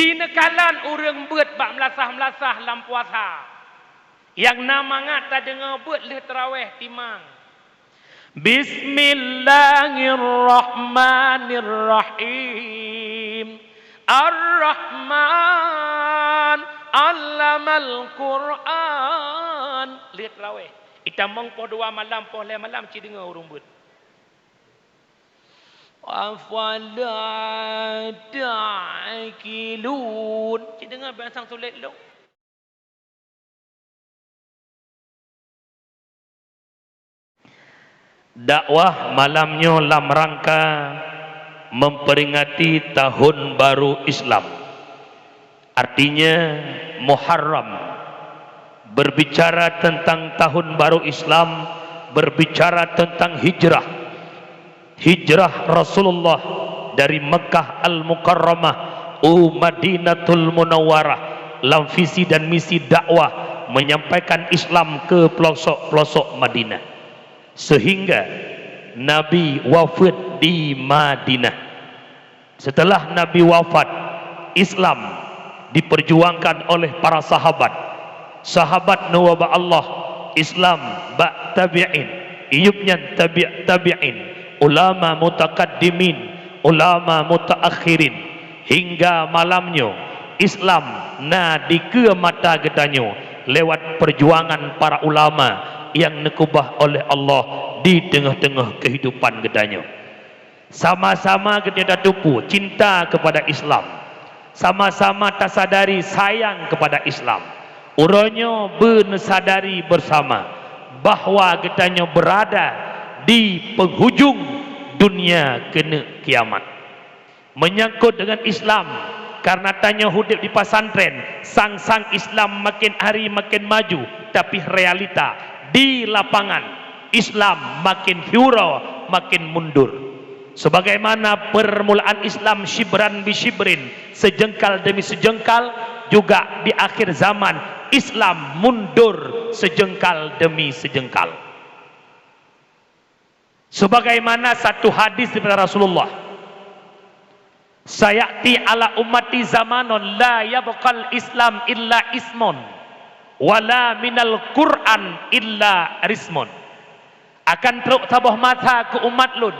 Cina kalan urang beut bak melasah-melasah lam puasa. Yang nama ngat tak dengar beut leh tarawih timang. Bismillahirrahmanirrahim. Ar-Rahman 'allamal Quran. Leh tarawih. Itamong po 2 malam po le malam ci dengar urang beut. Afala ta'qilun. Cik dengar bahasa sulit lu. Dakwah malamnya dalam rangka memperingati tahun baru Islam. Artinya Muharram. Berbicara tentang tahun baru Islam, berbicara tentang hijrah. Hijrah Rasulullah dari Mekah Al-Mukarramah Madinatul Munawwarah, dalam visi dan misi dakwah menyampaikan Islam ke pelosok-pelosok Madinah, sehingga Nabi wafat di Madinah. Setelah Nabi wafat, Islam diperjuangkan oleh para sahabat nuwaba Allah, Islam ba tabi'in, iyubnya tabi'in, ulama mutakaddimin, ulama mutaakhirin, hingga malamnya Islam na dike mata gedanyo lewat perjuangan para ulama yang nekubah oleh Allah di tengah-tengah kehidupan gedanyo. Sama-sama kita tupu cinta kepada Islam, sama-sama tasadari sayang kepada Islam. Uronyo bersadari bersama bahawa gedanyo berada di penghujung dunia kena kiamat. Menyangkut dengan Islam, karena tanya hidup di pesantren, sang-sang Islam makin hari makin maju, tapi realita di lapangan Islam makin hura, makin mundur. Sebagaimana permulaan Islam shibran bi shibrin, sejengkal demi sejengkal, juga di akhir zaman Islam mundur sejengkal demi sejengkal. Sebagaimana satu hadis daripada Rasulullah, sayati ala ummati zamanun la yabqal Islam illa ismun wala minal Quran illa rismun. Akan teruk tabah masa ke umat lun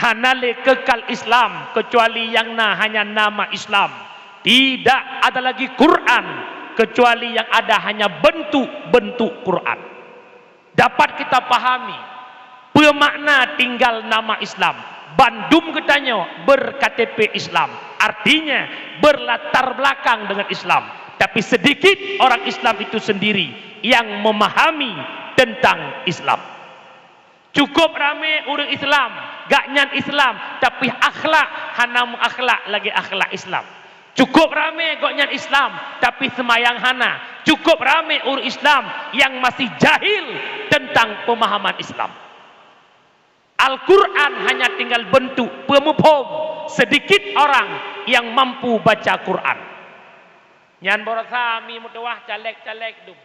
hanale kekal Islam kecuali yang hanya nama Islam. Tidak ada lagi Quran kecuali yang ada hanya bentuk-bentuk Quran. Dapat kita pahami bermakna tinggal nama Islam. Bandung katanya ber-KTP Islam, artinya berlatar belakang dengan Islam. Tapi sedikit orang Islam itu sendiri yang memahami tentang Islam. Cukup ramai orang Islam, gak nyan Islam, tapi akhlak hana akhlak lagi akhlak Islam. Cukup ramai gak nyan Islam, tapi semayang hana. Cukup ramai orang Islam yang masih jahil tentang pemahaman Islam. Al-Quran hanya tinggal bentuk pemupom, sedikit orang yang mampu baca Quran. Nyan borasa mi mutawah caleg-caleg tu.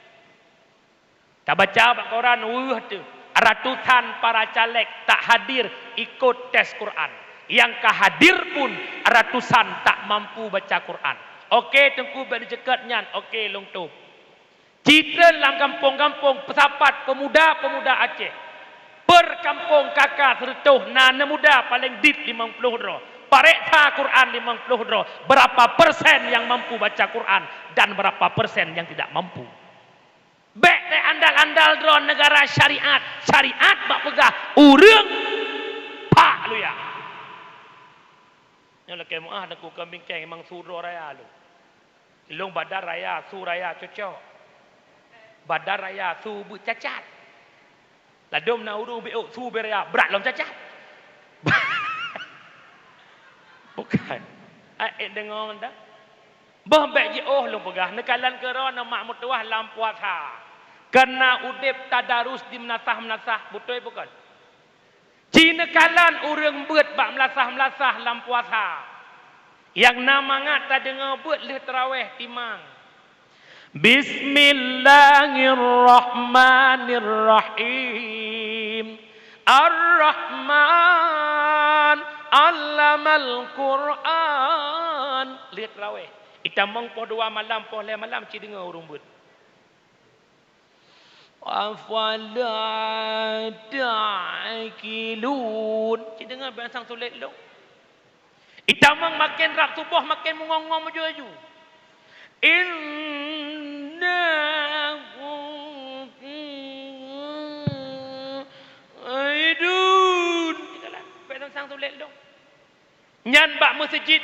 Tak baca Quran, tu. Ratusan para caleg tak hadir ikut tes Quran. Yang kehadir pun ratusan tak mampu baca Quran. Okey tengku bagi jekat nyan, okey long tu. Citra dalam kampung-kampung pesapat pemuda-pemuda Aceh. Per kampung kakak sertuh nana muda paling dit 50 ro. Pareksa Quran 50 ro. Berapa persen yang mampu baca Quran dan berapa persen yang tidak mampu. Bek te andal-andal dro negara syariat. Syariat bak pegah urang pak lu ya. Nyola ke muah deku kambing keng emang suro raya lu. Ilung badar raya su raya cocok. Badar raya su bu cacat. Ladom na uru beok su beraya berat lom cacat. Bukan. Ai dengar dah. Bah bek je oh lom pegah nekalan kero na mak mutuah lam puasa. Karena udip tadarus di menasah-menasah betul bukan? Cina kalan urang beut bak melasah-melasah lam puasa. Yang nama ngat tak dengar beut leh tarawih timang. Bismillahirrahmanirrahim. Ar-Rahman 'allamal Quran. Lihat raweh. Itamang po 2 malam, po 5 malam, ci dengar rumbut. Afala ta'qilun. Ci dengar bangsang sulit lu. Itamang makin rak subuh makin mengongong maju-maju. Inna aidun. Itulah bangsang sulit lu. Nyan bak masjid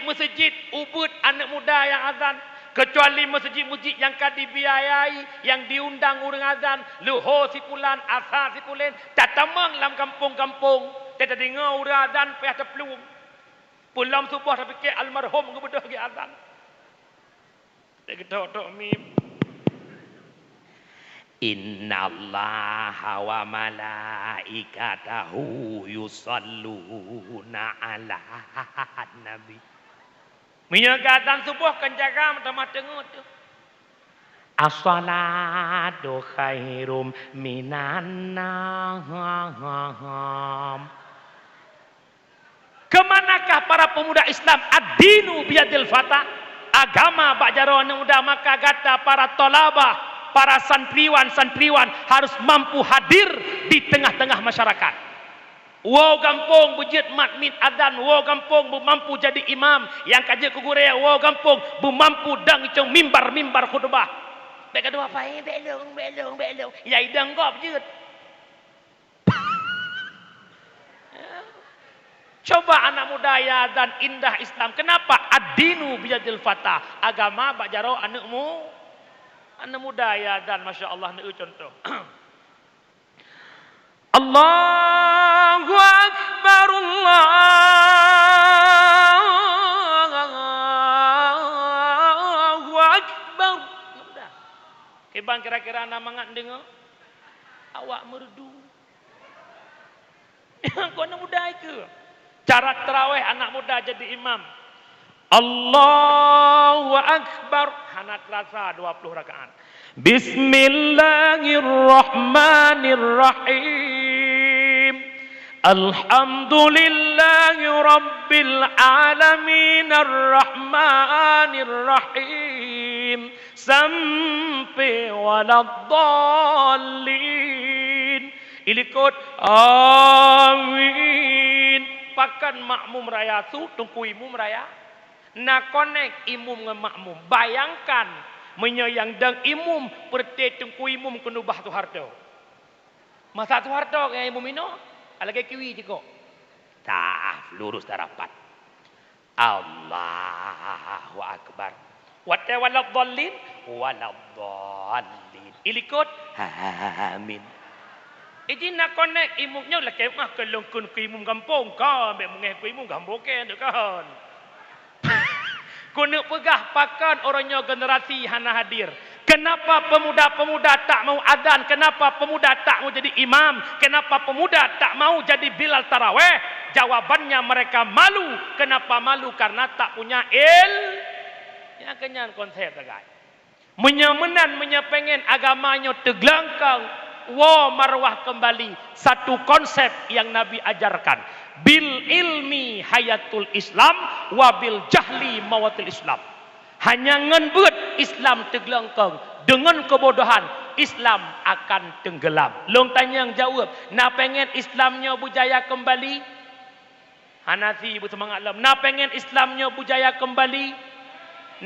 ubud anak muda yang azan. Kecuali masjid-masjid yang dibiayai, yang diundang orang azan, luhur sipulan, asar sipulan, tak tamang dalam kampung-kampung, tak dengar orang azan payah terpeluang. Pulang subuh tak fikir almarhum kebedah lagi azan. Tak ketok-tok mim. Innallaha wa malaikatahu yusalluna ala nabi. Minyak azan subuh kan jaga mata-mata tengok tu. As-salatu khairum minan nam. Kemanakah para pemuda Islam? Ad-dinu biyadil fata. Agama bak jaro anak muda, maka kata para tolabah, para santriwan harus mampu hadir di tengah-tengah masyarakat. Wow kampung bujit makmin adan, wow kampung mampu jadi imam yang kaji kugurea, wow kampung mampu dang icong mimbar khutbah. Bek kedua apa belong. Ya idang kau bujit. Coba anak muda ya dan indah Islam. Kenapa? Ad-dinu biyadil fatah. Agama bak jaro anakmu. Anak muda ya dan masya Allah ni contoh. Allahu Akbar, Allahu Akbar. Mudah. Kebang kira-kira anda mangat dengar? Awak merdu. Kau anak muda ke? Cara terawih anak muda jadi imam. Allahu Akbar. Hanat rasa 20 rakaat. Bismillahirrahmanirrahim. Alhamdulillahi rabbil alamin arrahmanirrahim sampai waladdallin. Ilikut amin. Pakan makmum raya tu tungku imum raya. Nak connect imum dengan makmum. Bayangkan menyayang dang imum perte tungku imum kenubah tu harto. Masa tu harto kayak imum ino, alage kiwi jiko. Tak lurus darapat. Allahu Akbar. Wata waladdallin waladdallin. Ilikut amin. Iji nak connect imumnya lah kemah kelongkun ke imum kampung kan, ambek mengeh ke imum kampung kan tu kan. Kena pegah pakan orangnya generasi hana hadir. Kenapa pemuda-pemuda tak mau azan? Kenapa pemuda tak mau jadi imam? Kenapa pemuda tak mau jadi bilal taraweh? Jawabannya mereka malu. Kenapa malu? Karena tak punya yang kenyan konsep guys. Menyemenan menyepengen agamanya teglangkang. Wa marwah kembali satu konsep yang Nabi ajarkan. Bil ilmi hayatul Islam wa bil jahli mawatul Islam. Hanya ngenbut Islam teglangkang, dengan kebodohan Islam akan tenggelam. Long tanya yang jawab, nak pengen Islamnya berjaya kembali? Hanafi bersemangat lam. Nak pengen Islamnya berjaya kembali?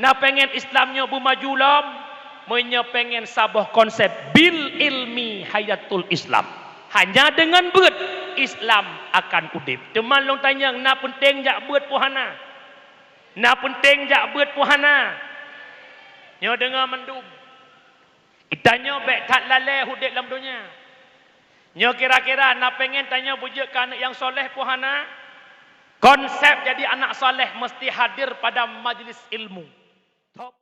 Nak pengen Islamnya bermaju lam? Menyepengen sabah konsep bil ilmi hayatul Islam. Hanya dengan buat Islam akan udip. Teman long tanya, nak penting jak buat puhana? Nak penting jak buat puhana? Nyo dengar mendum. Itanya bek tak lalai hudip dalam dunia. Nyo kira-kira nak pengen tanya bujuk ke anak yang soleh puhana? Konsep jadi anak soleh mesti hadir pada majlis ilmu.